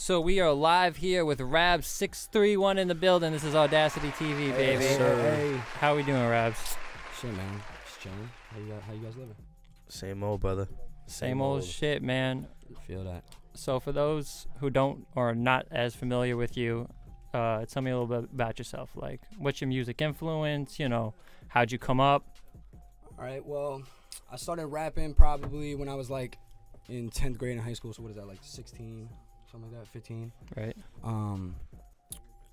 So we are live here with Rabz 631 in the building. This is Audacity TV, baby. Hey. How we doing, Rabz? Shit, man. Just chilling. How you guys living? Same old, brother. Same old shit, man. Feel that. So for those who don't or are not as familiar with you, tell me a little bit about yourself. Like, what's your music influence? You know, how'd you come up? All right, well, I started rapping probably when I was like in 10th grade in high school. So what is that, like 16, something like that, 15? Right.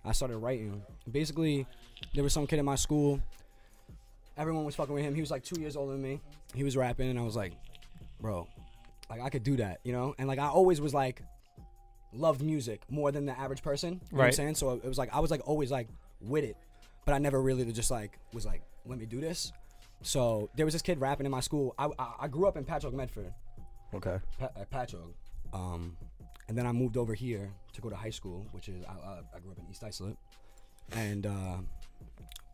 I started writing. Basically, there was some kid in my school. Everyone was fucking with him. He was like 2 years older than me. He was rapping, and I was like, bro, like I could do that, you know? And like I always was like, loved music more than the average person. You know what I'm saying? So it was like, I was like always like with it, but I never really just like, was like, let me do this. So there was this kid rapping in my school. I grew up in Patchogue, Medford. Okay. Patchogue. And then I moved over here to go to high school, which is, I grew up in East Islip. And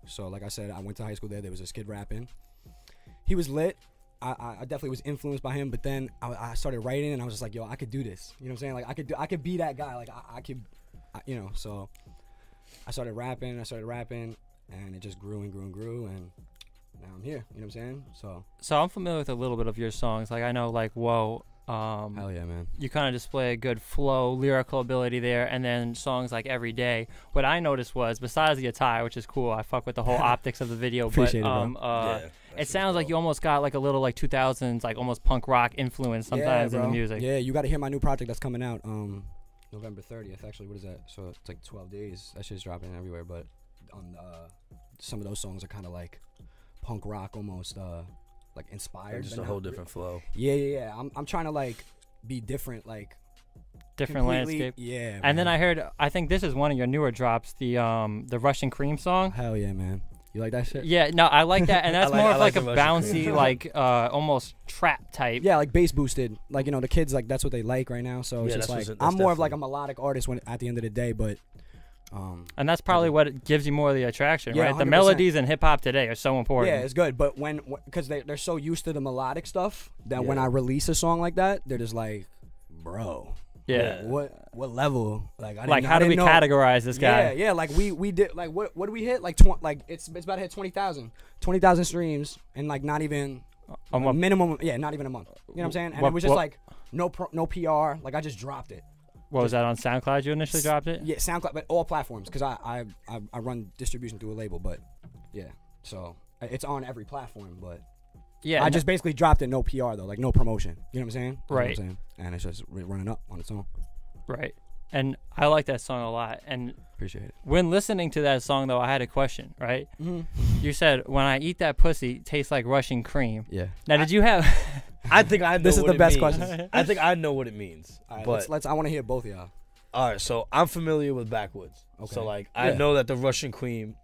so like I said, I went to high school there. There was this kid rapping. He was lit. I definitely was influenced by him, but then I started writing, and I was just like, yo, I could do this. You know what I'm saying? Like I could be that guy. Like I could, you know. So I started rapping, and it just grew and grew and grew, and now I'm here. You know what I'm saying? So I'm familiar with a little bit of your songs. Like I know, like Whoa. Hell yeah, man. You kind of display a good flow, lyrical ability there, and then songs like Every Day. What I noticed was, besides the attire, which is cool, I fuck with the whole optics of the video, Appreciate but it, Yeah, it sounds like you almost got like a little like 2000s, like almost punk rock influence sometimes in the music. Yeah, you got to hear my new project that's coming out November 30th. Actually, what is that? So it's like 12 days. That shit's dropping everywhere, but on some of those songs are kind of like punk rock almost. Like inspired, just a whole different flow. Yeah. I'm trying to like be different, like different landscape. Yeah. And then I heard, I think this is one of your newer drops, the Russian Cream song. Hell yeah, man. You like that shit? Yeah, no, I like that, and that's more of like a Russian bouncy, like almost trap type. Yeah, like bass boosted. Like, you know, the kids, like that's what they like right now. So it's just like I'm more of like a melodic artist when at the end of the day, but. And that's probably what gives you more of the attraction, yeah, right? 100%. The melodies in hip hop today are so important. Yeah, it's good, but because they're so used to the melodic stuff that when Yeah. I release a song like that, they're just like, bro, Yeah. what level? Like, How do we categorize this guy? Yeah. Like we did like what do we hit? Like it's about to hit 20,000 streams and like not even A month. minimum. Yeah, not even a month. You know what I'm saying? And it was just like no PR. Like I just dropped it. What was that on SoundCloud? You initially dropped it? Yeah, SoundCloud, but all platforms because I run distribution through a label, but yeah, so it's on every platform, but Yeah. I just basically dropped it, no PR though, like no promotion. You know what I'm saying? You know what I'm Right. saying? And it's just running up on its own. Right. And I like that song a lot. And Appreciate it. when listening to that song, though, I had a question, right? Mm-hmm. You said, when I eat that pussy, it tastes like Russian cream. Yeah. Now, did you have... I think I know This is what the it best means. question. I think I know what it means. All right, but let's. I want to hear both of y'all. all right, so I'm familiar with backwoods. Okay. So like I Yeah. know that the Russian cream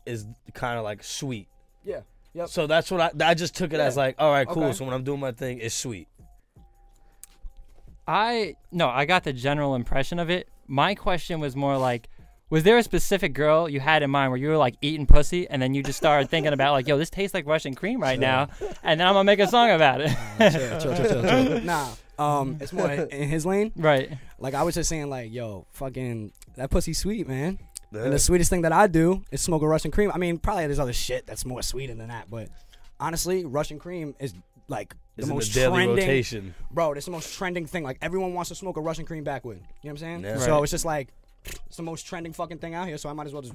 is kind of like sweet. Yeah. Yep. So that's what I just took it as like, all right, cool. Okay. So when I'm doing my thing, it's sweet. I got the general impression of it. My question was more like, was there a specific girl you had in mind where you were like eating pussy and then you just started thinking about like, yo, this tastes like Russian cream right now, and then I'm gonna make a song about it? Chill. Nah. It's more in his lane. Right. Like I was just saying, like, yo, fucking that pussy sweet, man. Yeah. And the sweetest thing that I do is smoke a Russian cream. I mean, probably there's other shit that's more sweeter than that, but honestly, Russian cream is like the It's in most the daily trending. rotation. Bro, it's the most trending thing. Like everyone wants to smoke a Russian cream backwood. You know what I'm saying? Yeah. So Right. it's just like it's the most trending fucking thing out here. So I might as well just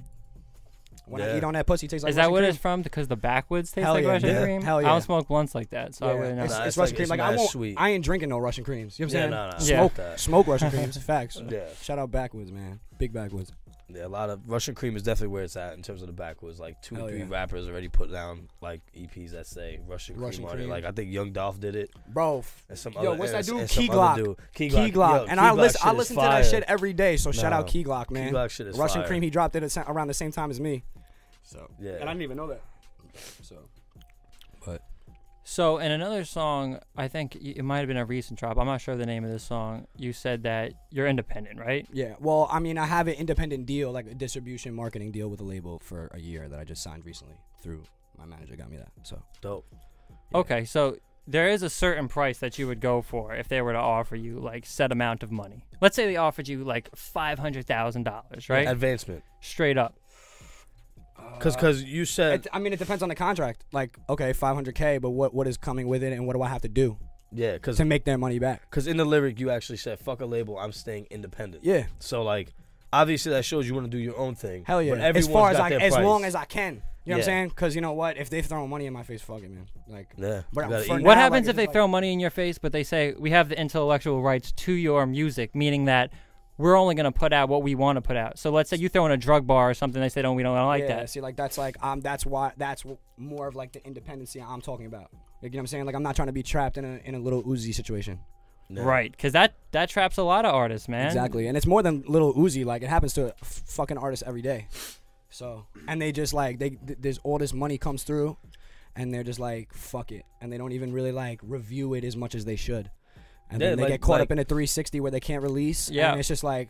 when I Yeah. eat on that pussy, it tastes like Is that Russian what cream. it's from? Because the backwoods taste Hell like yeah, Russian yeah. cream? Hell I yeah. don't smoke blunts like that, so I wouldn't know. It's, Nah, it's it's Russian like- cream. it's Like I mad won't. sweet. I ain't drinking no Russian creams. You know what I'm Yeah, saying? no. Yeah. Smoke Russian creams. Facts. Yeah. Shout out backwoods, man. Big backwoods. Yeah, a lot of Russian cream is definitely where it's at in terms of the backwoods. Like two Hell or three yeah. rappers already put down like EPs that say Russian cream on it. cream. Like I think Young Dolph did it. Bro, And some yo, other, what's that and- dude? and some Key other Glock. dude. Key Key Glock. Glock. Yo, And Key I Glock listen shit is to that fire. shit every day. So shout No. out Key Glock, man. Key Glock shit is Russian fire. cream. He dropped it around the same time as me. So Yeah. and I didn't even know that. So, but So in another song, I think it might have been a recent drop. I'm not sure the name of this song. You said that you're independent, right? yeah. Well, I mean, I have an independent deal, like a distribution marketing deal with a label for a year that I just signed recently through my manager. Got me that. So Dope. yeah. Okay, so there is a certain price that you would go for if they were to offer you like set amount of money. Let's say they offered you like $500,000, right? Advancement. Straight up. Because you said... I mean, it depends on the contract. Like, okay, $500K, but what is coming with it, and what do I have to do Yeah, because to make their money back? in the lyric, you actually said, fuck a label, I'm staying independent. Yeah. So, like, obviously that shows you want to do your own thing. Hell yeah. But As everyone's far as got their as price. long as I can. You know what I'm Yeah. saying? Because you know what? If they're throwing money in my face, fuck it, man. Like, Yeah. but you gotta for eat. now, What like, happens it's if they just throw money in your face, but they say we have the intellectual rights to your music, meaning that we're only going to put out what we want to put out. So let's say you throw in a drug bar or something, they say, no, we don't like yeah, that. see, like that's more of like the independency I'm talking about. Like, you know what I'm saying? Like, I'm not trying to be trapped in a little Uzi situation. Yeah. Right, because that traps a lot of artists, man. Exactly, and it's more than little Uzi. Like, it happens to fucking artists every day. So, and they just like there's all this money comes through, and they're just like fuck it, and they don't even really like review it as much as they should, and then they get caught up in a 360 where they can't release. Yeah, and it's just like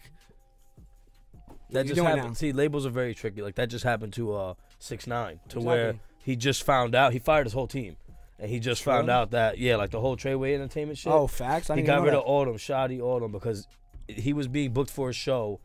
that just doing happened. now? See, labels are very tricky. Like that just happened to 6ix9ine, to Exactly. where he just found out he fired his whole team, and he just found out that like the whole Treyway Entertainment shit. Oh, facts. I He didn't got even rid know of all them, Shoddy, all them, because he was being booked for a show,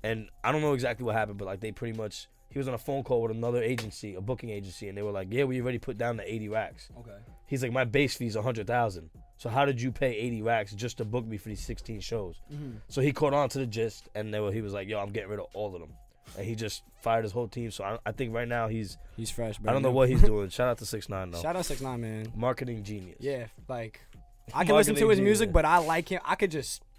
and I don't know exactly what happened, but like they pretty much he was on a phone call with another agency, a booking agency, and they were like, "Yeah, we already put down the 80 racks." that. Okay. He's like, "My base fee's 100,000. So how did you pay 80 racks just to book me for these 16 shows?" Mm-hmm. So he caught on to the gist, and he was like, "Yo, I'm getting rid of all of them," and he just fired his whole team. So I think right now he's He's fresh. I don't know what he's doing. Shout out to 6ix9ine though. Shout out 6ix9ine, man. Marketing genius. Yeah, like I can listen to his Marketing music, genius. but I like him.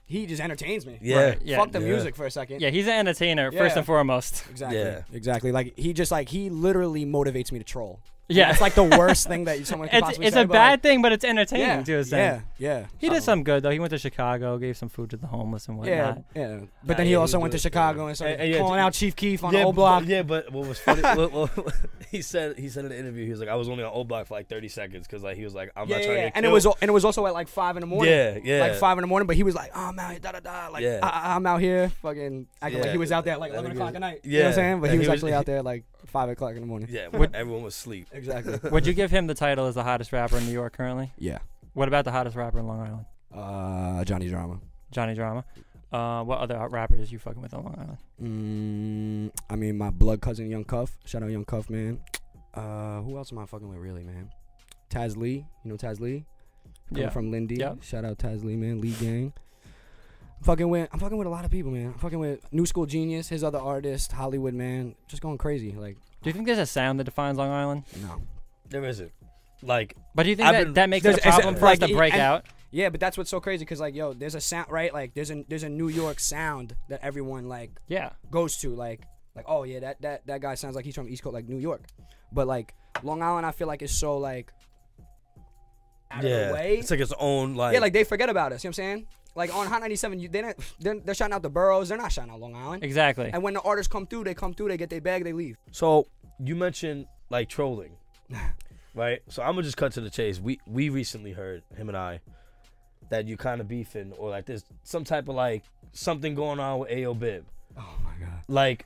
He just entertains me. Yeah. Right, yeah. Fuck the Yeah. music for a second. Yeah, he's an entertainer first Yeah. and foremost. Exactly. Yeah. Exactly. Like he literally motivates me to troll. Yeah, It's like the worst thing that someone could possibly it's say. a but, bad like, thing, but it's entertaining yeah, to a sense. yeah. He did some good though. He went to Chicago, gave some food to the homeless and Yeah, whatnot. yeah. But Nah, then he yeah, also he went to was doing Chicago good. and started And yeah, calling out Chief Keef on the old but, block. but what was funny? he said in the interview, he was like, "I was only on old block for like 30 seconds because like he was like, I'm not trying to get And killed." it was also at like 5 in the morning. Yeah. Like 5 in the morning, but he was like, "Oh, I'm out here, da da da." Like Yeah. I'm out here, fucking acting like Yeah. he was out there at like That 11 nigga- o'clock at night. Yeah. You know what I'm saying? But And he was he was- actually out there at like 5 o'clock in the morning. Yeah, when everyone was asleep. Exactly. Would you give him the title as the hottest rapper in New York currently? Yeah. What about the hottest rapper in Long Island? Johnny Drama. Johnny Drama. What other rappers you fucking with on Long Island? I mean, my blood cousin Young Cuff. Shout out Young Cuff, man. Who else am I fucking with, really, man? Taz Lee. You know Taz Lee? Coming from Lindy. Yeah. Shout out Taz Lee, man. Lee Gang. I'm fucking with a lot of people, man. I'm fucking with New School Genius, his other artist, Hollywood, man. Just going crazy. Like, Do you think there's a sound that defines Long Island? no. There isn't. Like, But do you think I've that, been- that makes it a There's- is it- problem for us like, to break and- out? Yeah, but that's what's so crazy because, like, yo, there's a sound, right? Like, there's a New York sound that everyone, like, Yeah. goes to. Like, oh, yeah, that guy sounds like he's from East Coast, like New York. But, like, Long Island, I feel like is so, like, out of the way. it's like its own like. Yeah, like, they forget about us. You know what I'm saying? Like, on Hot 97, they're shouting out the boroughs. They're not shouting out Long Island. Exactly. And when the artists come through, they get their bag, they leave. So you mentioned like trolling, right? So I'm gonna just cut to the chase. We recently heard, him and I, that you kind of beefing or like there's some type of like something going on with AyoBib. Oh, my God. Like,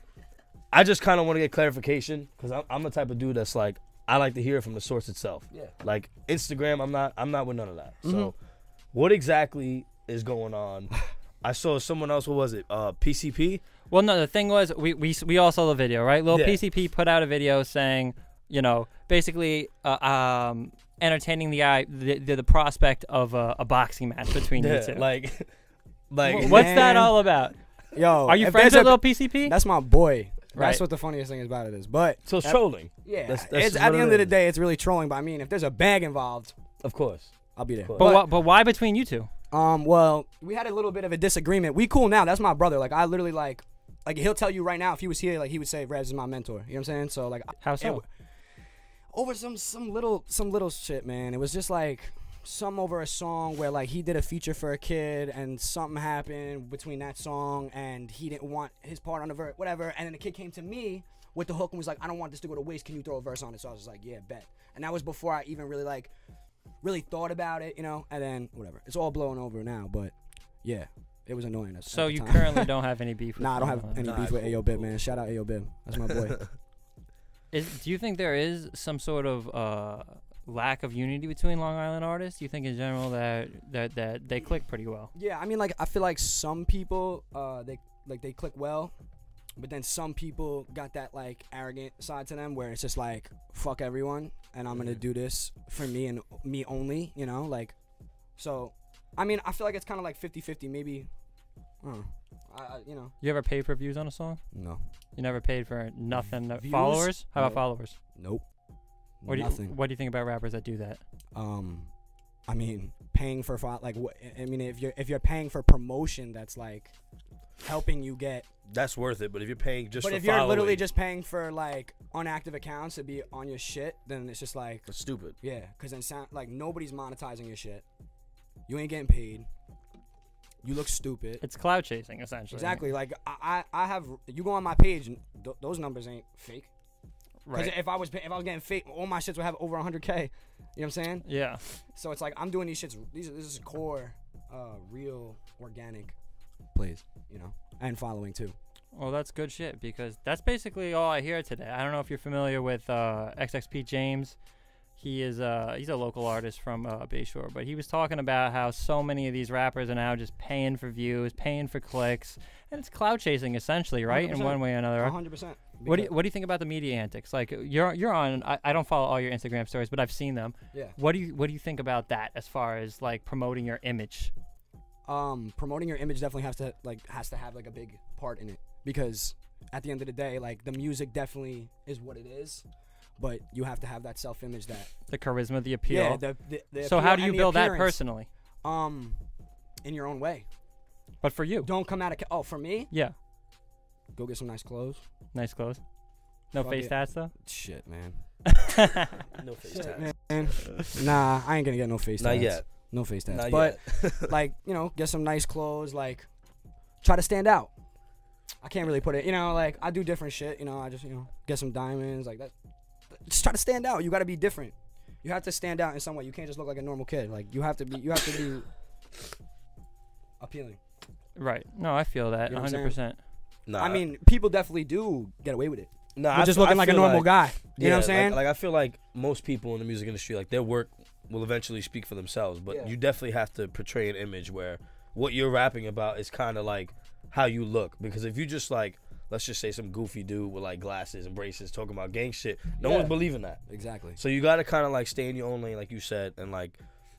I just kind of want to get clarification because I'm the type of dude that's like I like to hear it from the source itself. Yeah. Like Instagram, I'm not with none of that. Mm-hmm. So, what exactly is going on? I saw someone else. What was it? PCP. Well, no, the thing was, we all saw the video, right? Lil Yeah. PCP put out a video saying, basically entertaining the prospect of a boxing match between you two. like What's that Man. all about? Yo, Are you if friends there's with a- Lil PCP? That's my boy. Right. That's what the funniest thing about it is. But so it's trolling. yeah, That's it's just at what the it end of the is. day, it's really trolling. But I mean, if there's a bag involved, Of course. I'll be there. Cool. But why between you two? Well, we had a little bit of a disagreement. We cool now. That's my brother. Like, I literally like he'll tell you right now if he was here, like he would say Rabz is my mentor. You know what I'm saying? So like, How so? over some little shit, man. It was just like some over a song where like he did a feature for a kid and something happened between that song and he didn't want his part on the verse, whatever. And then the kid came to me with the hook and was like, I don't want this to go to waste. Can you throw a verse on it? So I was just like, yeah, bet. And that was before I even really thought about it, and then whatever. It's all blowing over now, but yeah, it was annoying. So at the you time. currently don't have any beef with Nah, I don't Long have Island. any beef with AyoBib, man. Shout out AyoBib. That's my boy. Do you think there is some sort of lack of unity between Long Island artists? You think in general that they click pretty well? Yeah, I mean, like, I feel like some people, they click well, but then some people got that, like, arrogant side to them where it's just like, fuck everyone, and I'm gonna do this for me and me only, you know, like, so, I mean, I feel like it's kind of like 50-50, maybe, I don't know. You know. You ever paid for views on a song? No. You never paid for nothing. Views? Followers? How about No. followers? Nope. What Nothing. do you think about rappers that do that? I mean, paying for like, I mean, if you're paying for promotion, that's like helping you get. That's worth it. But if you're paying just But for if you're following, literally just paying for like unactive accounts to be on your shit, then it's just like that's stupid. yeah, because then sound like nobody's monetizing your shit. You ain't getting paid. You look stupid. It's cloud chasing, essentially. Exactly. Like I have you go on my page and those numbers ain't fake. Because Right. if I was getting fake, all my shits would have over 100K. You know what I'm saying? Yeah. So it's like I'm doing these shits. This is core, real, organic plays. You know, and following too. Well, that's good shit because that's basically all I hear today. I don't know if you're familiar with XXP James. He's a local artist from Bayshore, but he was talking about how so many of these rappers are now just paying for views, paying for clicks, and it's cloud chasing essentially, right? 100%. In one way or another. 100%. What do you think about the media antics? Like you're on. I don't follow all your Instagram stories, but I've seen them. Yeah. What do you think about that as far as like promoting your image? Promoting your image definitely has to have like a big part in it because at the end of the day, like the music definitely is what it is, but you have to have that self-image that The charisma, the appeal. yeah. The So appeal how do you and the build that appearance, personally? in your own way. But for you, Don't come out of for me. yeah, Go get some nice clothes. nice clothes. No Fuck face it. tats though. Shit, man. No face Shit, tats. man. Nah, I ain't gonna get no face tats. Not yet. No face tats. Not But yet. like, you know, get some nice clothes, like try to stand out. I can't really put it, you know, like I do different shit, you know, I just, you know, get some diamonds like that. Just try to stand out. You got to be different. You have to stand out in some way. You can't just look like a normal kid. Like you have to be appealing. Right. No, I feel that You know what I'm 100%. Nah, I mean, people definitely do get away with it. nah, You're just looking like a feel normal guy. You know what I'm saying? Like I feel like most people in the music industry, like their work will eventually speak for themselves, but Yeah. you definitely have to portray an image where what you're rapping about is kind of like how you look. Because if you just like, let's just say some goofy dude with like glasses and braces talking about gang shit, no Yeah. one's believing that. Exactly. So you got to kind of like stay in your own lane, like you said, and like,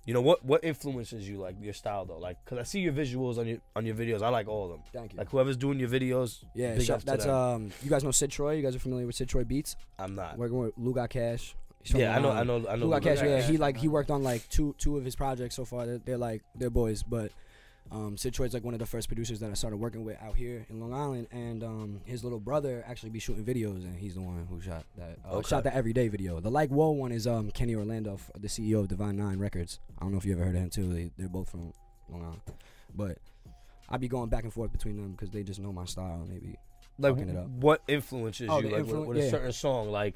you know, what influences you, like your style though, like, cause I see your visuals on your videos, I like all of them. Thank you. Like whoever's doing your videos, Yeah, big ups to that's them. you guys know Sid Troy? You guys are familiar with Sid Troy Beats? I'm not. Working with Lou Got Cash. He's from Yeah, I Long know. Lou Got Cash. Yeah, Cash. he worked on like two of his projects so far. They're boys, but Sid Troy's like one of the first producers that I started working with out here in Long Island, and his little brother actually be shooting videos, and he's the one who shot that Everyday video. The Like Whoa one is Kenny Orlando, the CEO of Divine 9 Records. I don't know if you ever heard of him too. They're both from Long Island, but I be going back and forth between them because they just know my style and they be Like fucking it up. what influences Oh, you, the like with a yeah. certain song, like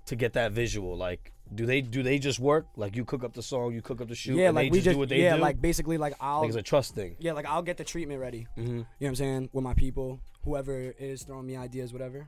to get that visual, like do they just work? Like you cook up the song, you cook up the shoot, Yeah, and like they we just do what they do. like basically like like it's a trust thing. Yeah, like I'll get the treatment ready. Mm-hmm. You know what I'm saying? With my people, whoever is throwing me ideas, whatever.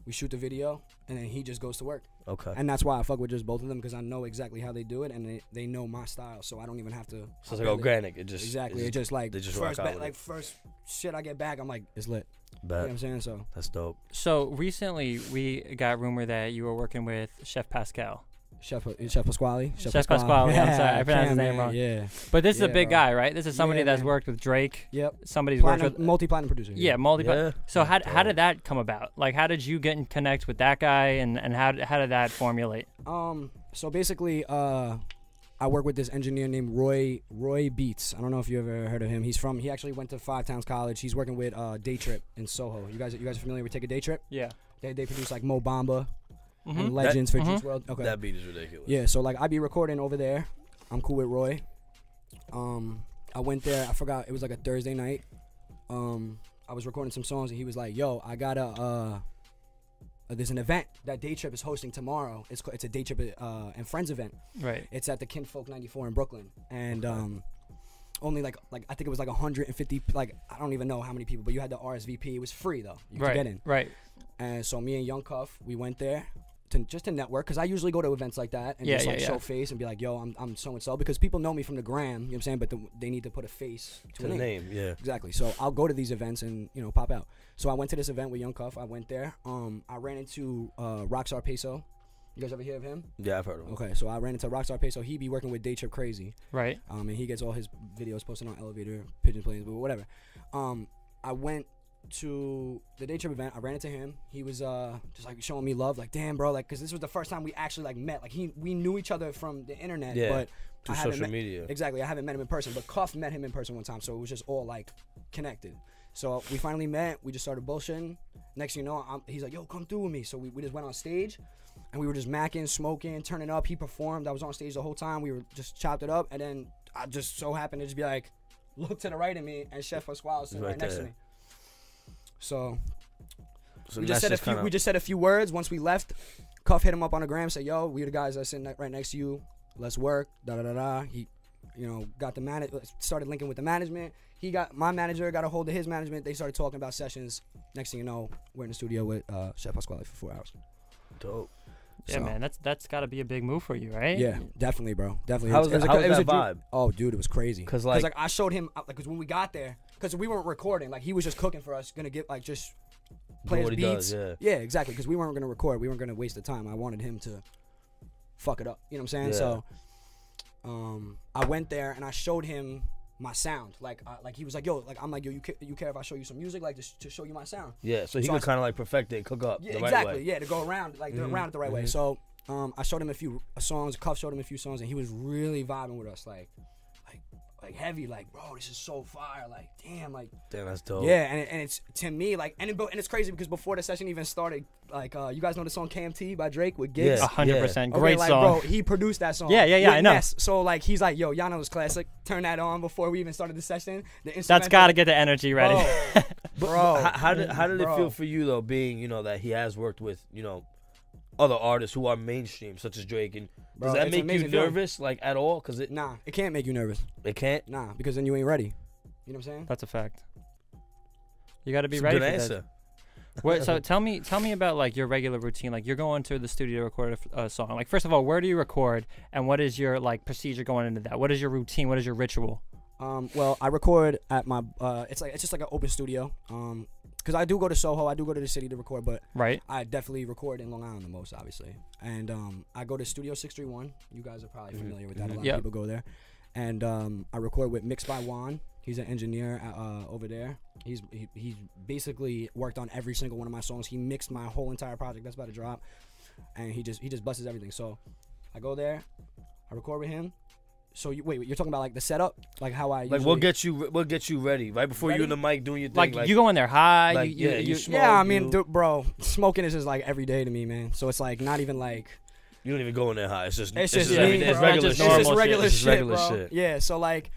We shoot the video, and then he just goes to work. Okay. And that's why I fuck with just both of them, because I know exactly how they do it, and they know my style, so I don't even have to. So it's like organic. It just Exactly. It just like they just first, rock out with like it. first shit I get back, I'm like, it's lit. You know Bet. what I'm saying? So That's dope. So recently we got rumor that you were working with Chef Pascal. Chef Pasquale. Chef Pasquale, I'm sorry, I pronounced his name wrong. Yeah. But this is a Yeah, big bro. guy, right? This is somebody Yeah, that's man. worked with Drake. Yep. Somebody's worked with Multi-platinum producer. yeah, multi. Yeah. So how That's did that come about? Like how did you get in connect with that guy, and how did that formulate? So basically, I work with this engineer named Roy Beats. I don't know if you ever heard of him. He actually went to Five Towns College. He's working with Day Trip in Soho. You guys are familiar with Take a Day Trip? Yeah. They produce like Mo Bamba Mm-hmm. and Legends for Juice WRLD. Okay. That beat is ridiculous. Yeah, so like I be recording over there. I'm cool with Roy. I went there. I forgot it was like a Thursday night. I was recording some songs and he was like, "Yo, I got there's an event that Day Trip is hosting tomorrow. It's a Day Trip and Friends event. Right. It's at the Kinfolk 94 in Brooklyn, and only like I think it was like 150. Like I don't even know how many people, but you had the RSVP. It was free though. You could get in. Right. And so me and Young Cuff, we went there to network, because I usually go to events like that and just like show face and be like, yo, I'm so and so, because people know me from the gram, you know what I'm saying, but they need to put a face to the name. Yeah, exactly. So I'll go to these events and pop out. So I went to this event with Young Cuff. I went there. I ran into Rockstar Peso. You guys ever hear of him? Yeah, I've heard of him. Okay, so I ran into Rockstar Peso. He be working with Day Trip Crazy. Right. And he gets all his videos posted on Elevator, Pigeon Planes, but whatever. I went to the Day Trip event. I ran into him. He was just like showing me love, like, damn, bro, like, because this was the first time we actually like met. Like we knew each other from the internet, but through social media. Exactly, I haven't met him in person, but Cuff met him in person one time, so it was just all like connected. So we finally met. We just started bullshitting. Next thing you know, he's like, yo, come through with me. So we just went on stage, and we were just macking, smoking, turning up. He performed. I was on stage the whole time. We were just chopped it up, and then I just so happened to just be like, look to the right of me, and Chef Pasquale sitting right next to me. So we just said a few words. Once we left, Cuff hit him up on the gram, said, yo, we the guys that sitting right next to you. Let's work. Da da da da. He, got the started linking with the management. He got my manager, got a hold of his management. They started talking about sessions. Next thing you know, we're in the studio with Chef Pasquale for 4 hours. Dope. Yeah, so, man, that's got to be a big move for you, right? Yeah, definitely, bro. Definitely. How was that vibe? Oh, dude, it was crazy. Because I showed him, because when we got there, because we weren't recording, like he was just cooking for us, gonna get like just play his beats. Yeah, exactly. Because we weren't gonna record, we weren't gonna waste the time. I wanted him to fuck it up. You know what I'm saying? Yeah. So, I went there and I showed him my sound. Like he was like, yo, like I'm like, yo, you care if I show you some music, like to show you my sound? Yeah. So he could kind of like perfect it, cook up the right way. Exactly. Yeah, to go around around it the right way. So I showed him a few songs. Cuff showed him a few songs, and he was really vibing with us, like heavy, like, bro, this is so fire, like, damn, that's dope. Yeah, and it's to me like, and it's crazy because before the session even started, like, you guys know the song KMT by Drake with Gigs? Yeah, 100%, great like, song. Bro, he produced that song. Yeah, I know. So like, he's like, yo, y'all know this classic. Turn that on before we even started the session. That's got to get the energy ready. Bro, how did it feel for you though, being that he has worked with other artists who are mainstream, such as Drake, and does that make you nervous, like, at all? Nah, it can't make you nervous. It can't? Nah, because then you ain't ready. You know what I'm saying? That's a fact. You got to be ready for that. Wait, so tell me about like your regular routine. Like, you're going to the studio to record a song. Like, first of all, where do you record, and what is your like procedure going into that? What is your routine? What is your ritual? Well, I record at my it's just like an open studio. Because I do go to Soho, I do go to the city to record, but I definitely record in Long Island the most, obviously. And I go to Studio 631. You guys are probably familiar with that. A lot of people go there. And I record with Mixed by Juan. He's an engineer over there. He's basically worked on every single one of my songs. He mixed my whole entire project that's about to drop, and he just busts everything. So I go there, I record with him. So wait, you're talking about like the setup, like how I like we'll get you ready right before you in the mic doing your thing. Like you go in there high. Like, you smoke. Yeah, I mean, bro, smoking is just like every day to me, man. So it's like not even like you don't even go in there high. It's just me, it's regular shit. It's just regular shit, bro. Yeah, so like,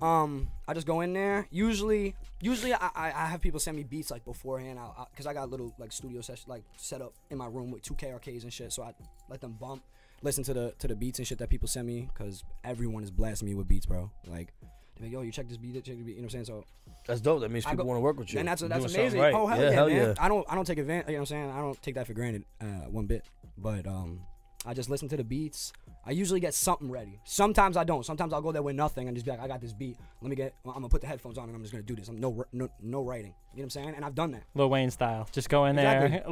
I just go in there. Usually I have people send me beats like beforehand, because I got little like studio session like set up in my room with 2 KRKs and shit. So I let them bump. Listen to the beats and shit that people send me, because everyone is blasting me with beats, bro. Like, they're like, yo, you check this beat, you know what I'm saying? So that's dope. That means people want to work with you. And that's amazing. Right. Oh, hell yeah, man. I don't take advantage, you know what I'm saying? I don't take that for granted one bit. But I just listen to the beats. I usually get something ready. Sometimes I don't. Sometimes I'll go there with nothing and just be like, I got this beat. I'm gonna put the headphones on and I'm just gonna do this. I'm no writing. You know what I'm saying? And I've done that. Lil Wayne style. Just go in there.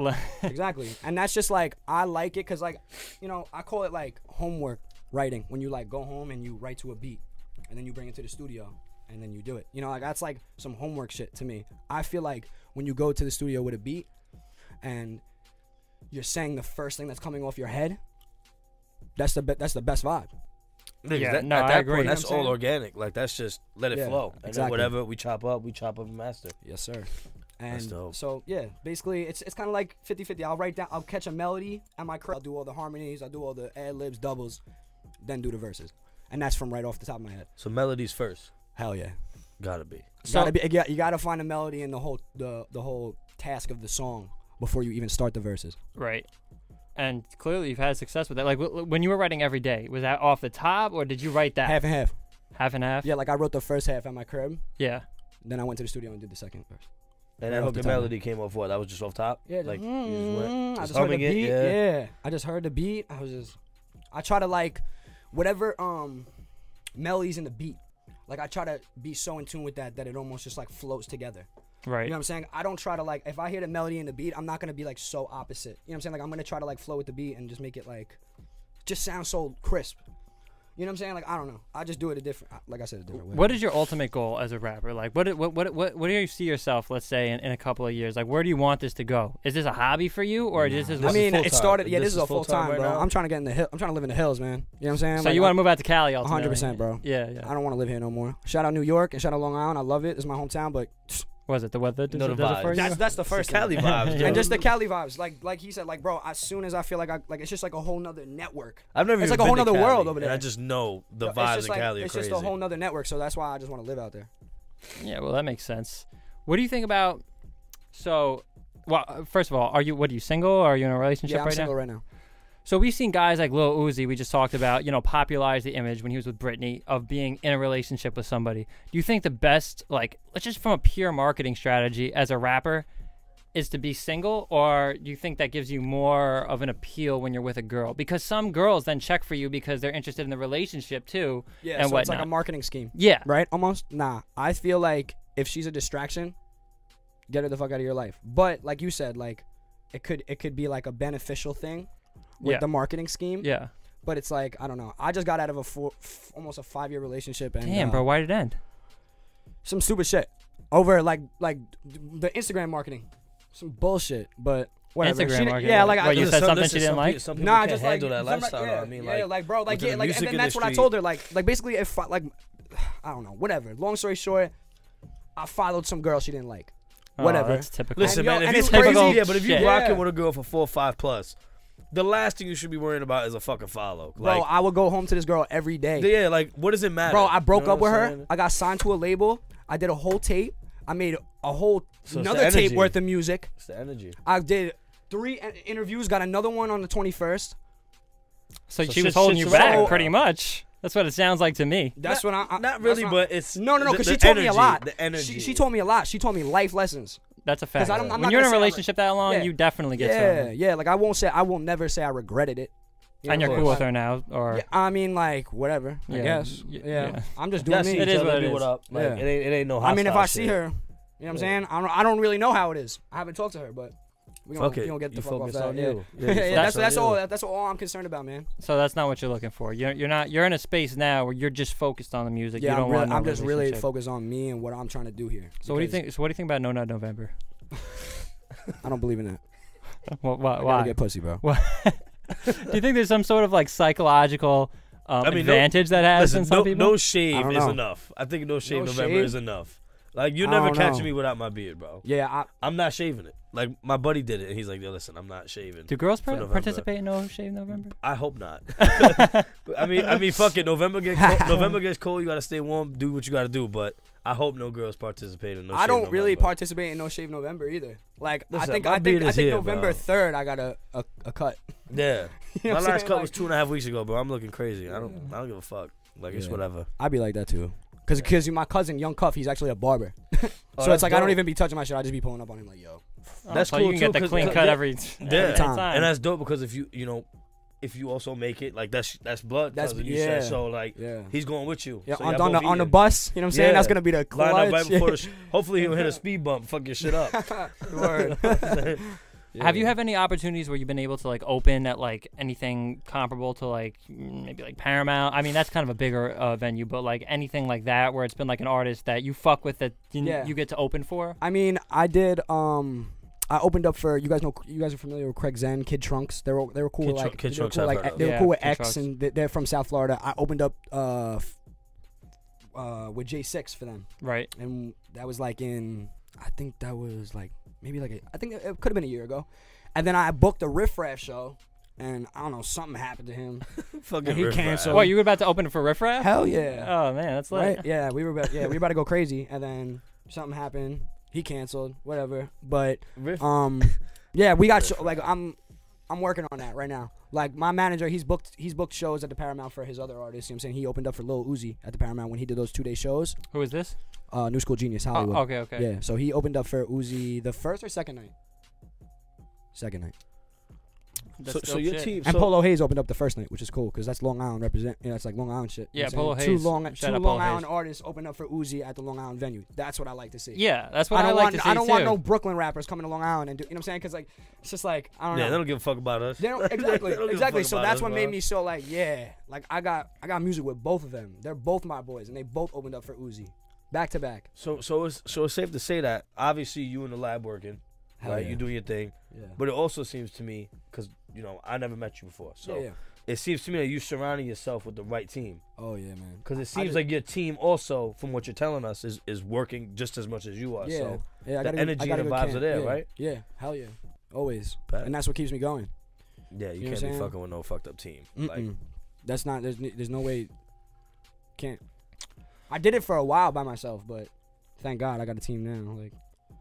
Exactly. And that's just like, I like it because, like, I call it like homework writing, when you like go home and you write to a beat and then you bring it to the studio and then you do it. Like, that's like some homework shit to me. I feel like when you go to the studio with a beat and you're saying the first thing that's coming off your head, that's the best vibe. Yeah, at that point, that's all organic. Like, that's just let it flow. And exactly. then whatever we chop up and master. Yes, sir. And so, yeah, basically, it's kind of like 50-50. I'll catch a melody at my crib. I'll do all the harmonies. I'll do all the ad-libs, doubles, then do the verses. And that's from right off the top of my head. So melodies first. Hell yeah. Gotta be. You gotta find a melody in the whole task of the song before you even start the verses. Right. And clearly you've had success with that. Like, when you were writing every day, was that off the top, or did you write that? Half and half. Half and half? Yeah, like I wrote the first half at my crib. Yeah. Then I went to the studio and did the second verse. And that Right off hook the and top. melody came off what? That was just off top? Yeah, like just, you just went, I just just heard the humming it, beat. yeah. Yeah, I just heard the beat. I try to like whatever melodies in the beat. Like I try to be so in tune with that it almost just like floats together. Right. You know what I'm saying? I don't try to like if I hear the melody and the beat, I'm not gonna be like so opposite. You know what I'm saying? Like I'm gonna try to like flow with the beat and just make it like just sound so crisp. You know what I'm saying? Like I don't know. I just do it a different, like I said, a different way. What is your ultimate goal as a rapper? Like, what do you see yourself? Let's say in a couple of years, like, where do you want this to go? Is this a hobby for you, or this is? I mean, full-time. it started. Yeah, this is a full full-time time, right bro. now? I'm trying to get in the hill. I'm trying to live in the hills, man. You know what I'm saying? So Like, you want to move out to Cali? Ultimately? 100%, bro. Yeah, yeah. I don't want to live here no more. Shout out New York and shout out Long Island. I love it. It's my hometown, but Was it the weather? No, the does it for vibes. you? that's the first Cali thing. vibes, Yeah. dude. And just the Cali vibes, like he said, like bro. As soon as I feel like it's just like a whole nother network. I've never It's even like a whole been to nother Cali, world over and there. I just know the Yo, vibes just in like, Cali are it's crazy. just a whole nother network. So that's why I just want to live out there. Yeah, well, that makes sense. What do you think about? So, well, first of all, what are you single? Or are you in a relationship Yeah, I'm right single now? right now. So we've seen guys like Lil Uzi, we just talked about, popularize the image when he was with Britney of being in a relationship with somebody. Do you think the best, like, let's just from a pure marketing strategy as a rapper, is to be single, or do you think that gives you more of an appeal when you're with a girl? Because some girls then check for you because they're interested in the relationship too, Yeah, and so it's like a whatnot. marketing scheme, Yeah, right? Almost. Nah, I feel like if she's a distraction, get her the fuck out of your life. But like you said, like it could be like a beneficial thing with Yeah. the marketing scheme. yeah. But it's like I don't know. I just got out of almost a 5-year relationship, and Damn, bro, why did it end? some stupid shit over like the Instagram marketing, some bullshit. But whatever. Instagram She- marketing. Yeah, like What, you said something she didn't like? Some people Nah, can't just like handle that some, lifestyle. yeah, I mean, yeah, like bro, like within yeah, the like, music and then that's what I industry- told her. Like basically, if I don't know, whatever. Long story short, I followed some girl she didn't like. Oh, Whatever. that's typical. Listen, And yo, man, and if it's you crazy. yeah, but if you Shit. rocking Yeah. with a girl for 4 or 5 plus, the last thing you should be worrying about is a fucking follow. Bro, Like, I would go home to this girl every day. yeah, like what does it matter? Bro, I broke You know up with what I'm her. saying? I got signed to a label. I did a whole tape. I made a whole So it's another the tape energy. worth of music. It's the energy. I did 3 interviews. Got another one on the 21st. So So she was shit- holding shit's you back, wrong. pretty much. That's what it sounds like to me. That's when I Not that's really, when but it's no, because the she told me a energy, lot. The energy. She told me a lot. She told me life lessons. That's a fact. I don't- I'm When not you're in a gonna say I relationship that long, Yeah. you definitely get Yeah, some. yeah. Like I will never say I regretted it. You And know, you're but cool with like- her now, or Yeah, I mean, like whatever. I Yeah, guess. Yeah. I'm just doing That's me. It is tell what me it is. What up. Like, Yeah. it ain't no I mean, if hostile I see shit. her, you know what I'm saying? I don't really know how it is. I haven't talked to her, but we Fuck it. gonna get the You fuck off focus that. on Yeah. you. Yeah, you that's focus on you. That's all I'm concerned about, man. so that's not what you're looking for. You're in a space now where you're just focused on the music. Yeah, you don't want no I'm just really relationship. focused on me and what I'm trying to do here. So what do you because think? So what do you think about No Nut November? I don't believe in that. Why? I gotta Why? get pussy, bro. Do you think there's some sort of like psychological I mean, advantage that has in Listen, some no, people? no I shave don't is know. enough. I think no shave No November shave? is enough. Like you I never don't catch know. me without my beard, bro. Yeah, I'm not shaving it. Like my buddy did it, and he's like, "Yo, listen, I'm not shaving." Do girls for November. participate in No Shave November? I hope not. I mean, fuck it. November gets cold. You gotta stay warm. Do what you gotta do. But I hope no girls participate in no. I Shave don't really November. participate in No Shave November either. Like Listen, I think my beard is here, November bro. 3rd I got a cut. Yeah, You know my what I'm last saying? cut Like, was 2.5 weeks ago, bro. I'm looking crazy. I don't give a fuck. Like it's Yeah. whatever. I'd be like that too. Cause my cousin Young Cuff, he's actually a barber. Oh, So it's that's like I don't dope. even be touching my shit. I just be pulling up on him like, yo. That's so cool you can get too, the 'cause- clean 'cause- cut yeah. every Yeah, time. and that's dope because if if you also make it, like that's blood. That's- cousin, you yeah. said. So like Yeah. he's going with you. Yeah, so on, y'all on the both on the eating. bus, you know what I'm saying? Yeah. That's gonna be the Line clutch. up right before hopefully he'll hit a speed bump, fuck your shit up. Word. Have you have any opportunities where you've been able to like open at like anything comparable to like maybe like Paramount? I mean, that's kind of a bigger venue, but like anything like that where it's been like an artist that you fuck with that Yeah. you get to open for? I mean, I did. I opened up for you guys are familiar with Craig Zen, Kid Trunks. They were cool. Kid with, like Kid they were Trunks cool, I've like heard of. they were Yeah, cool with Kid X, Trunks. and they're from South Florida. I opened up with J6 for them, Right. and that was like I think that was like maybe like I think it could have been a year ago, and then I booked a Riff Raff show, and I don't know, something happened to him. Fucking He Riff Raff. canceled. What, you were about to open it for Riff Raff? Hell yeah. Oh man, that's lit. Right? Yeah, we were about to go crazy, and then something happened. He canceled, whatever. But Riff- yeah, we got like I'm working on that right now. Like my manager, he's booked shows at the Paramount for his other artists. You know what I'm saying? He opened up for Lil Uzi at the Paramount when he did those 2-day shows. Who is this? New School Genius Hollywood. Oh, okay. Yeah, so he opened up for Uzi the first or second night. Second night. That's So dope your shit. team. And So, Polo Hayes opened up the first night, which is cool because that's Long Island represent. You know, it's like Long Island shit. You Yeah, know what I'm Polo saying? Hayes. Two Long Shout out Polo Island Hayes. artists opened up for Uzi at the Long Island venue. That's what I like to see. Yeah, that's what I don't like want. to see I don't want too. no Brooklyn rappers coming to Long Island and do. You know what I'm saying? Because like, it's just like I don't yeah, know. they don't give a fuck about us. They don't exactly, They don't give a exactly. fuck So about that's us, what bro. made me so like, yeah, like I got music with both of them. They're both my boys, and they both opened up for Uzi, back to back. So it's safe to say that obviously you in the lab working, Hell right? yeah. You doing your thing, Yeah. but it also seems to me because I never met you before, so yeah. it seems to me that you surrounding yourself with the right team. Oh yeah, man. Because it I seems just- like your team also, from what you're telling us, is working just as much as you are. Yeah. So Yeah. I the got energy and the vibes are there, yeah. right? Yeah. Hell yeah. Always. Bet. And that's what keeps me going. yeah, You know you what can't I'm be saying? fucking with no fucked up team. Like Mm-mm. That's not. There's no way. Can't. I did it for a while by myself, but thank God I got a team now. Like.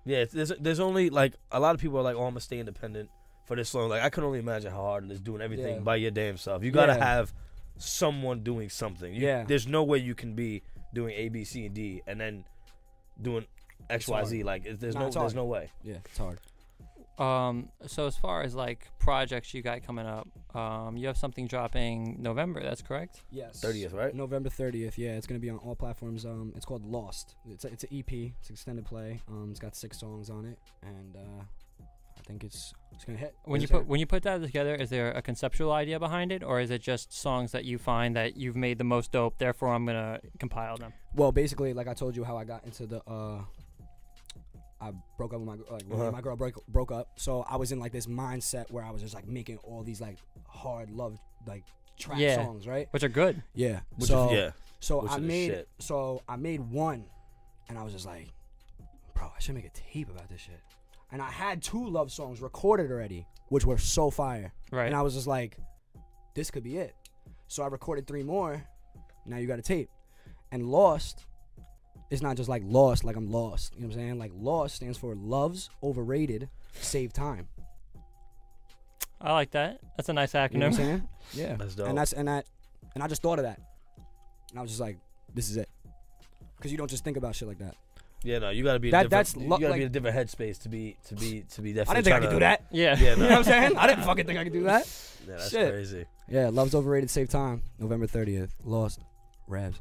yeah, there's only like a lot of people are like, oh, I'm gonna stay independent for this long. Like I can only imagine how hard it is doing everything Yeah. by your damn self. You gotta Yeah. have someone doing something. Yeah. There's no way you can be doing A, B, C, and D and then doing X, It's Y, hard. Z. Like there's Nah, it's hard. no way. Yeah. It's hard. So as far as like projects you got coming up, you have something dropping November. That's correct. Yes. 30th, right? November 30th. Yeah, it's gonna be on all platforms. It's called Lost. It's an EP. It's extended play. It's got 6 songs on it, and I think it's gonna hit. When you put that together, is there a conceptual idea behind it, or is it just songs that you find that you've made the most dope? Therefore, I'm gonna compile them. Well, basically, like I told you, how I got into the I broke up with my me and my girl broke up. So I was in like this mindset where I was just like making all these like hard love like trap Yeah. songs, right? Which are good. Yeah. Which so is, yeah. so which I is the made shit. so I made one, and I was just like, bro, I should make a tape about this shit. And I had 2 love songs recorded already, which were so fire. Right. And I was just like, this could be it. So I recorded 3 more. Now you got a tape. And Lost, it's not just like lost, like I'm lost. You know what I'm saying? Like Lost stands for Love's Overrated, Save Time. I like that. That's a nice acronym. You know what I'm saying? Yeah. That's dope. And I just thought of that. And I was just like, this is it. Because you don't just think about shit like that. Yeah, no, you gotta be. That's you gotta be like- in a different headspace to be definitely. I didn't think I could do that. Yeah. Yeah, You know what I'm saying? I didn't fucking think I could do that. Yeah, that's Shit. crazy. Yeah, Love's Overrated, Save Time. November 30th. Lost. Rabz.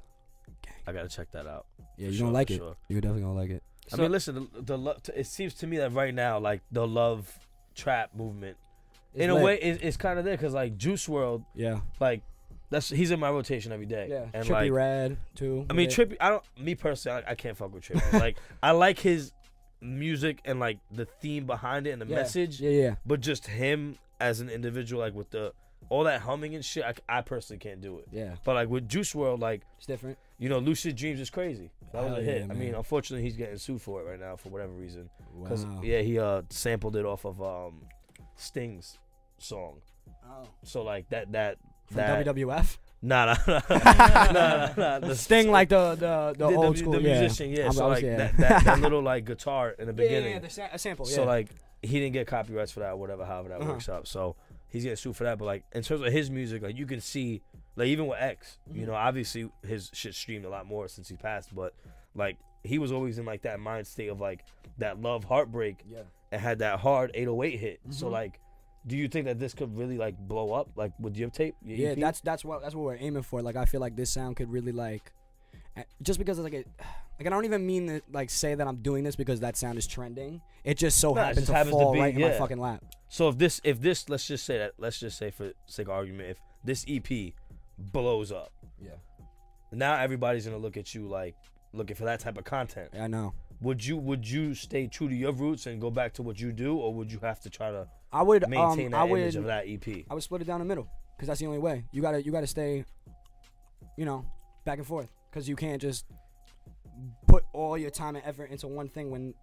I gotta check that out. Yeah, For you sure, gonna like for it. sure. You're definitely gonna like it. I mean, listen, the love. It seems to me that right now, like the love trap movement, in a lit. way, is kind of there because like Juice World, Yeah. like he's in my rotation every day. Yeah. and Trippy like Rad too. I mean, Yeah. Trippy. Me personally, I can't fuck with Trippy. Like I like his music and like the theme behind it and the Yeah. message, Yeah. but just him as an individual, like with all that humming and shit, I personally can't do it. Yeah. But like with Juice World, like It's different. Lucid Dreams is crazy. That was Hell a hit. yeah, I mean, man. unfortunately, he's getting sued for it right now for whatever reason. Because Wow. yeah, he sampled it off of Sting's song. Oh. So like that From WWF. nah. The Sting like the old school. the yeah. musician, yeah. So I was- like yeah. that little like guitar in the beginning. a sample. Yeah. So like he didn't get copyrights for that, or whatever, however that Uh-huh. works out. So he's getting sued for that. But like in terms of his music, like you can see, like even with X, you Mhm. know, obviously his shit streamed a lot more since he passed. But like he was always in like that mind state of like that love heartbreak yeah. and had that hard 808 hit. So Mhm. like, do you think that this could really like blow up like with your tape? Your Yeah, EP? that's what we're aiming for. Like I feel like this sound could really like, just because it's like I don't even mean to like say that I'm doing this because that sound is trending. It just so Nah, it happens just to happens to fall be, right in my yeah. fucking lap. So if this let's just say for sake of argument, if this EP blows up, Yeah. now everybody's gonna look at you like looking for that type of content. I know. Would you stay true to your roots and go back to what you do, or would you have to try to I would maintain that I image would of that E EP? I would split it down the middle because that's the only way. You gotta stay, back and forth because you can't just put all your time and effort into one thing when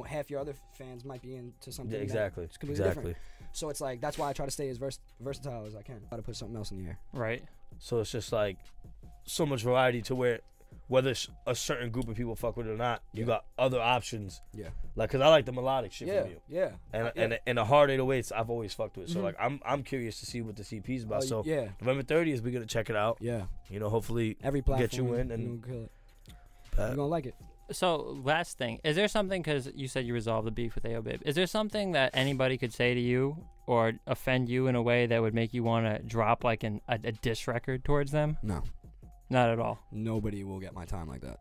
half your other fans might be into something. Yeah, that exactly. is completely different. So it's like that's why I try to stay as versatile as I can. Try to put something else in the air. Right. So it's just like so much variety to where whether a certain group of people fuck with it or not, you Yeah. got other options. Yeah. Like, cause I like the melodic shit Yeah. from you, Yeah. and the hard 808s I've always fucked with. So Mhm. like I'm curious to see what the CP's about. Oh, So yeah. November 30th, we're gonna check it out. Yeah. Hopefully Every platform. get you in and gonna kill it. uh, You're gonna like it. So last thing, is there something, because you said you resolved the beef with AyoBib, is there something that anybody could say to you or offend you in a way that would make you want to drop like a diss record towards them? No. Not at all. Nobody will get my time like that.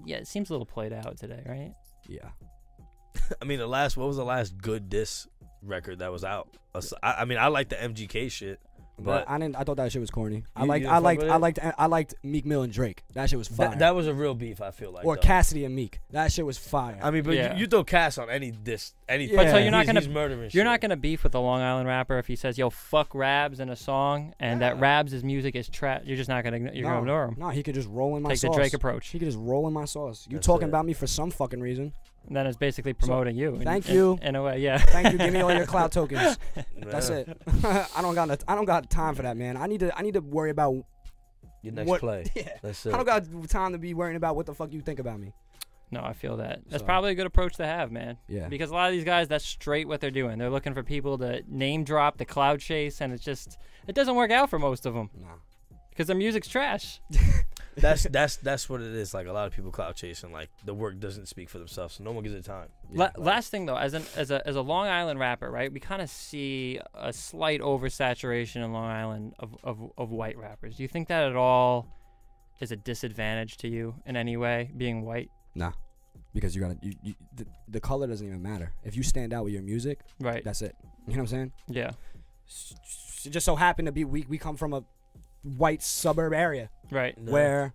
Yeah, it seems a little played out today, right? Yeah. I mean, what was the last good diss record that was out? I mean, I like the MGK shit. But I thought that shit was corny. You I liked Meek Mill and Drake. That shit was fire. that was a real beef, I feel like. Or though. Cassidy and Meek. That shit was fire. I mean, but Yeah. you throw Cass on any diss, anything. But so Yeah. you're not he's gonna murdering you're shit. not gonna beef with a Long Island rapper if he says, "Yo, fuck Rabz" in a song, and that Rabz' music is trash. You're just not gonna gonna ignore him. No, he could just roll in my Take sauce. the Drake approach. He could just roll in my sauce. You That's talking it. about me for some fucking reason. And then it's basically promoting you. thank you. In a way, yeah. Thank you. Give me all your clout tokens. Yeah. That's it. I don't got time for that, man. I need to worry about Your next what play. Yeah. That's I it. don't got time to be worrying about what the fuck you think about me. No, I feel that. That's So- probably a good approach to have, man. Yeah. Because a lot of these guys, that's straight what they're doing. They're looking for people to name drop, the cloud chase, and it doesn't work out for most of them Nah. because their music's trash. That's what it is. Like a lot of people clout chasing. Like the work doesn't speak for themselves, so no one gives it time. Yeah. Last thing though, as a Long Island rapper, right? We kind of see a slight oversaturation in Long Island of white rappers. Do you think that at all is a disadvantage to you in any way, being white? Nah. Because the color doesn't even matter. If you stand out with your music, Right. that's it. You know what I'm saying? Yeah. It just so happened to be we come from a white suburb area Right. No. where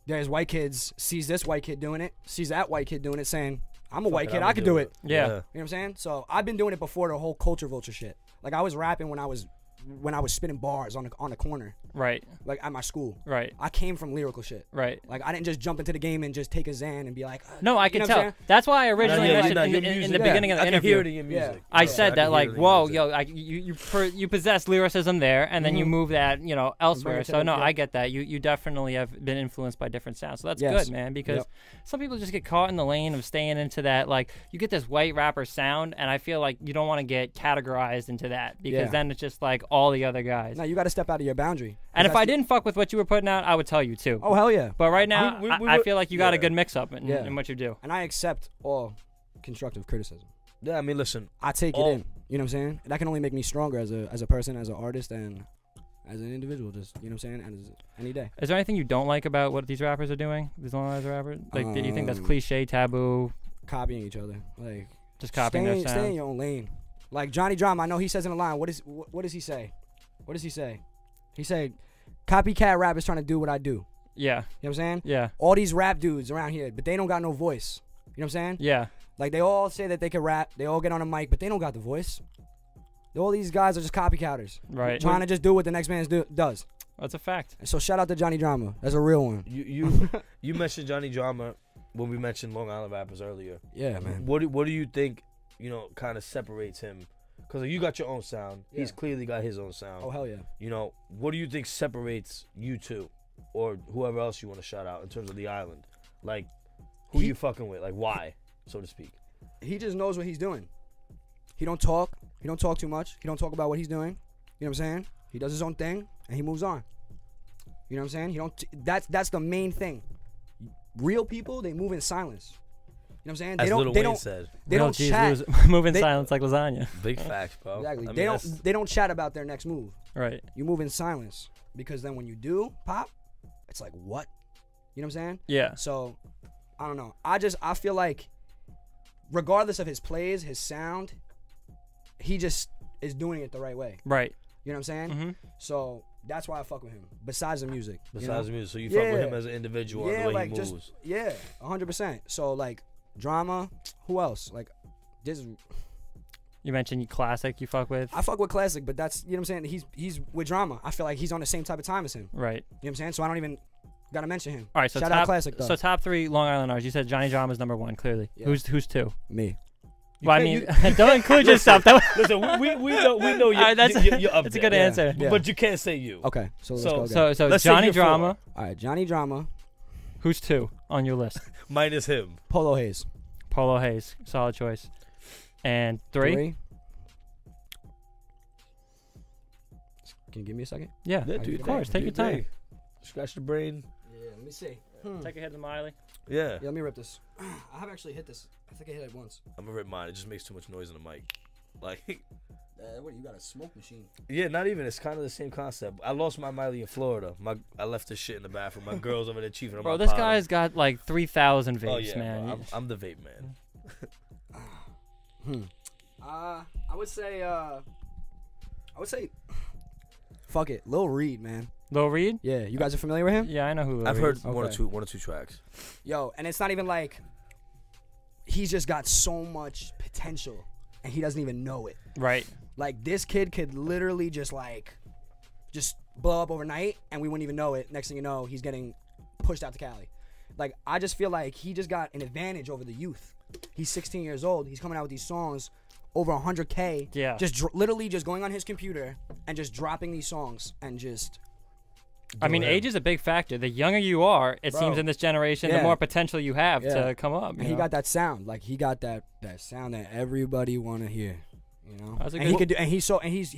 there's white kids, sees this white kid doing it, sees that white kid doing it, saying, I'm a white kid, I could do it. Yeah. You know what I'm saying? So I've been doing it before the whole culture vulture shit. Like I was rapping when I was spitting bars on the corner, Right. like at my school. Right. I came from lyrical shit. Right. Like I didn't just jump into the game and just take a Xan and be like, No, I you can know what tell. I'm saying? That's why I originally Yeah, mentioned your in the music- beginning of the I can interview. hear it in your music. I Yeah, said can that hear like, it in your whoa, music. yo, you possess lyricism there, and then you Mhm. move that, elsewhere. to So the- no, yeah. I get that. You definitely have been influenced by different sounds. So that's Yes. good, man. Because Yep. some people just get caught in the lane of staying into that. Like you get this white rapper sound, and I feel like you don't want to get categorized into that because Yeah. then it's just like all the other guys. no, you got to step out of your boundary. And if That's I the- didn't fuck with what you were putting out, I would tell you too. Oh hell yeah. But right now, we I were- feel like you got a yeah. good mix up in, Yeah. in what you do. And I accept all constructive criticism. Yeah, I mean, listen. I take all- it in. You know what I'm saying? That can only make me stronger as a person, as an artist, and as an individual. Just you know what I'm saying? As any day. Is there anything you don't like about what these rappers are doing? These Long Island rappers? Like, do you think that's Um, cliche, taboo, Copying each other, like just copying their stay in sound? your own lane. Like Johnny Drama, I know he says in the line. What does he say? What does he say? He said, "Copycat rap is trying to do what I do." Yeah, You know what I'm saying? yeah, All these rap dudes around here, but they don't got no voice. You know what I'm saying? yeah. Like they all say that they can rap, they all get on a mic, but they don't got the voice. All these guys are just copycatters, Right. trying to just do what the next man does. That's a fact. And so shout out to Johnny Drama. That's a real one. You mentioned Johnny Drama when we mentioned Long Island rappers earlier. Yeah, man. What do you think, kind of separates him? Because you got your own sound. Yeah. He's clearly got his own sound. Oh hell yeah. What do you think separates you two, or whoever else you want to shout out in terms of the island? Like, who He- you fucking with? Like, why, so to speak? He just knows what he's doing. He don't talk. He don't talk too much. He don't talk about what he's doing. You know what I'm saying? He does his own thing and he moves on. You know what I'm saying? He don't. That's the main thing. Real people, they move in silence. You know what I'm saying? As Lil they Wayne don't. said. They Real don't G's chat. move in They- silence like lasagna. Big facts, bro. Exactly. I mean, They that's- don't. They don't chat about their next move. Right. You move in silence because then when you do pop, it's like what? You know what I'm saying? Yeah. So I don't know. I feel like regardless of his plays, his sound, he just is doing it the right way. Right. You know what I'm saying? Mm-hmm. So that's why I fuck with him. Besides the music. Besides the music, so you Yeah. fuck with him as an individual and the way like he just moves. 100%. So like Drama, who else? Like this. You mentioned classic. You fuck with. I fuck with Classic, but that's you know what I'm saying. He's with Drama. I feel like he's on the same type of time as him. Right. You know what I'm saying? So I don't even gotta mention him. All right. So Shout top, out Classic though. So top 3 Long Island artists. You said Johnny Drama's number 1. Clearly. Yeah. Who's 2? Me. You Well, I can't- mean, don't include yourself. That was, Listen, we know All you're, right, that's you're up that's a there. good Yeah. answer. Yeah. But you can't say you. Okay, so let's So- go. Again. So Let's say Johnny you're 4. Drama. All right, Johnny Drama, Who's 2 on your list? Minus him. Polo Hayes. Polo Hayes. Solid choice. And 3? Can you give me a second? Yeah. Yeah, do dude. your Of course. thing. Take Do your time. thing. Scratch the brain. Yeah, let me see. Take a hit to Miley. Yeah. Yeah, let me rip this. I have actually hit this. I think I hit it once. I'm gonna rip mine. It just makes too much noise in the mic. Like, What, you got a smoke machine? yeah, not even. It's kind of the same concept. I lost my Miley in Florida. I left this shit in the bathroom. My girl's over there chiefing on Bro, my this bottom. guy's got like 3,000 vapes, Oh yeah, man. bro, I'm the vape man. I would say, fuck it, Lil Reed, man. Lil Reed? Yeah, you guys are familiar with him? Yeah, I know who Lil I've Reed heard is. one or two tracks. Yo, and it's not even like he's just got so much potential, and he doesn't even know it. Right. Like, this kid could literally just blow up overnight, and we wouldn't even know it. Next thing you know, he's getting pushed out to Cali. Like, I just feel like he just got an advantage over the youth. He's 16 years old. He's coming out with these songs over 100K. Yeah. Just literally just going on his computer and just dropping these songs and just. I mean, age is a big factor. The younger you are, it Bro. seems in this generation, Yeah. the more potential you have Yeah. to come up. And he got that sound. Like, he got that sound that everybody want to hear. You know? That's a And good- he could do, and he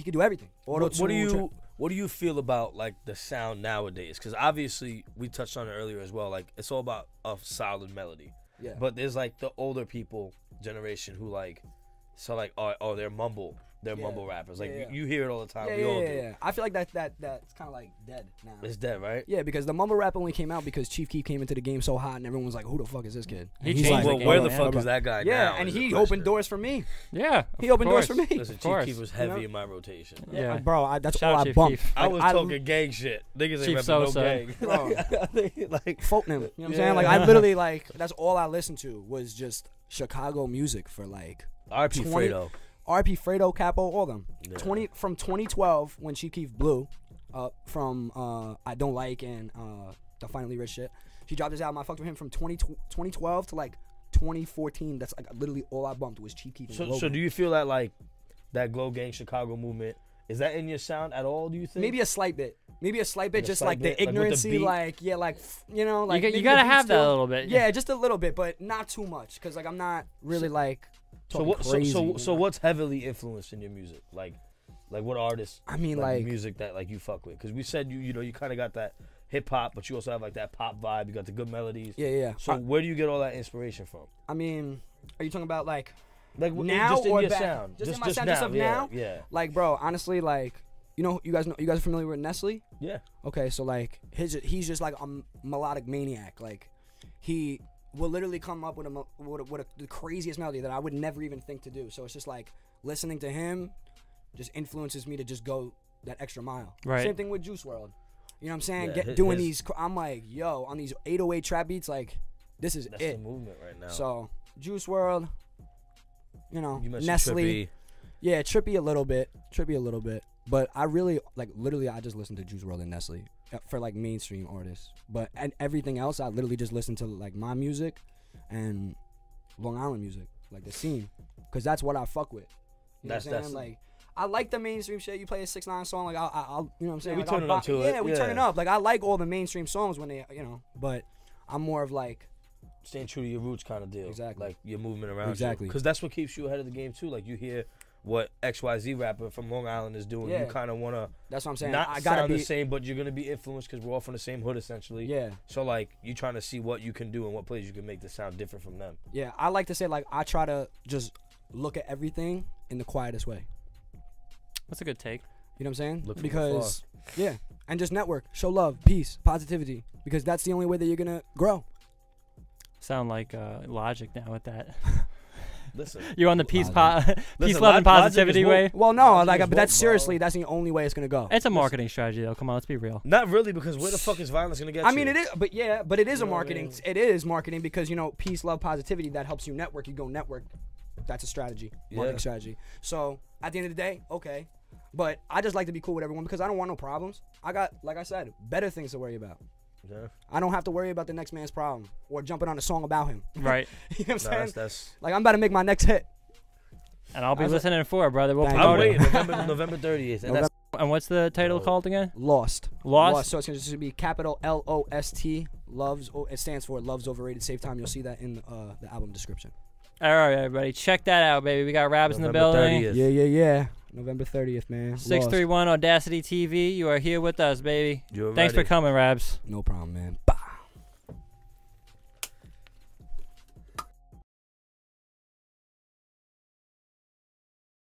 could do everything. What do Auto-tune, you feel about like the sound nowadays? Because obviously we touched on it earlier as well. Like, it's all about a solid melody. Yeah. But there's like the older people generation who like, so like, oh they're mumble rappers. Like, Yeah, yeah. you hear it all the time. Yeah, We all do. yeah. I feel like that's kind of like dead now. It's dead, right? Yeah, because the mumble rap only came out because Chief Keef came into the game so hot, and everyone was like, "Who the fuck is this kid?" He And he's changed like, the game, Where the man. fuck is that guy Yeah, now? and is the he question. opened doors for me. Yeah. He opened doors for course. me. Listen, Of Chief course. Keef was heavy You know? in my rotation. Yeah. Bro, that's Shout all out I Chief bumped. Keef. I was talking gang shit. Niggas Chief ain't rapping no Sosa. gang. like, Folk him. You know what I'm Yeah. saying? Like, I literally, like, that's all I listened to was just Chicago music for like R.P. 20 Fredo. R.P. Fredo, Capo, all them. Yeah. 2012 when Chief Keef blew from I Don't Like and the Finally Rich shit. He dropped his album. I fucked with him from 2012 to like 2014. That's like literally all I bumped was Chief Keef. And So do you feel that like that Glow Gang Chicago movement, is that in your sound at all, do you think? Maybe a slight bit. Just slight like bit? the Like with the ignorancy, beat? like you know, like You maybe gotta the beat have that a still- little bit. Yeah, just a little bit, but not too much, because like I'm not really like So talking what? crazy. So you know? what's heavily influenced in your music? Like what artists? I mean, like music that like you fuck with? Because we said you know you kind of got that hip hop, but you also have like that pop vibe. You got the good melodies. yeah. So where do you get all that inspiration from? I mean, are you talking about like Like now just in or your back? sound? Just in my sound, just of now? Yeah. like, bro? Honestly, like, you guys are familiar with Nestle? Yeah. Okay, so like he's just like a melodic maniac. Like, he will literally come up with the craziest melody that I would never even think to do. So it's just like listening to him just influences me to just go that extra mile. Right. Same thing with Juice WRLD. You know what I'm saying? Yeah, Doing his- these. I'm like, yo, on these 808 trap beats, like, this is That's it. the movement right now. So Juice WRLD, you know, you mentioned Nestle. Trippy. Yeah, Trippy a little bit. But I really, like, literally, I just listen to Juice WRLD and Nestle for, like, mainstream artists. But and everything else, I literally just listen to, like, my music and Long Island music, like, the scene. Because that's what I fuck with. You know what I'm That's- saying? Like, I like the mainstream shit. You play a 6ix9ine song, like, I'll you know what I'm saying? we Like, I'll turning up to it, Yeah, we yeah. turning up. Like, I like all the mainstream songs when they, you know, but I'm more of, like, Staying true to your roots kind of deal. Exactly. Like your movement around. Exactly. Because that's what keeps you ahead of the game too. Like you hear what XYZ rapper from Long Island is doing. Yeah. You kind of want to that's what I'm saying. not I gotta sound be the same, but you're going to be influenced because we're all from the same hood essentially. Yeah. So like you trying to see what you can do and what plays you can make to sound different from them. Yeah, I like to say, like, I try to just look at everything in the quietest way. That's a good take. You know what I'm saying? Look from Because, yeah, and just network, show love, peace, positivity, because that's the only way that you're gonna grow. Sound like Logic now with that. Listen. You on the peace, Logic. peace, love, and Logic is positivity woke. way? Well, no, Logic like, is but that's woke, bro. seriously, that's the only way it's gonna go. It's a marketing strategy, though. Come on, let's be real. Not really, because where the fuck is violence going to get I you? mean, it is, but yeah, but it is You a know what I marketing. mean? It is marketing because, you know, peace, love, positivity. That helps you network. You go network. That's a strategy, marketing Yeah. strategy. So at the end of the day, okay, but I just like to be cool with everyone because I don't want no problems. I got, like I said, better things to worry about. Yeah. I don't have to worry about the next man's problem or jumping on a song about him. Right. You know what I'm Nah, saying? that's Like, I'm about to make my next hit. And I'll be That's listening for it, brother. We'll Thank promote I'm you. it. waiting. November 30th. And that's And what's the title Oh. called again? Lost. Lost? So it's going to be capital LOST. Loves. It stands for Love's Overrated. Save time. You'll see that in the album description. All right, everybody. Check that out, baby. We got Rabz in the November building. 30th. Yeah. November 30th, man. Lost. 631 Audacity TV. You are here with us, baby. You're Thanks for ready. coming, Rabz. No problem, man.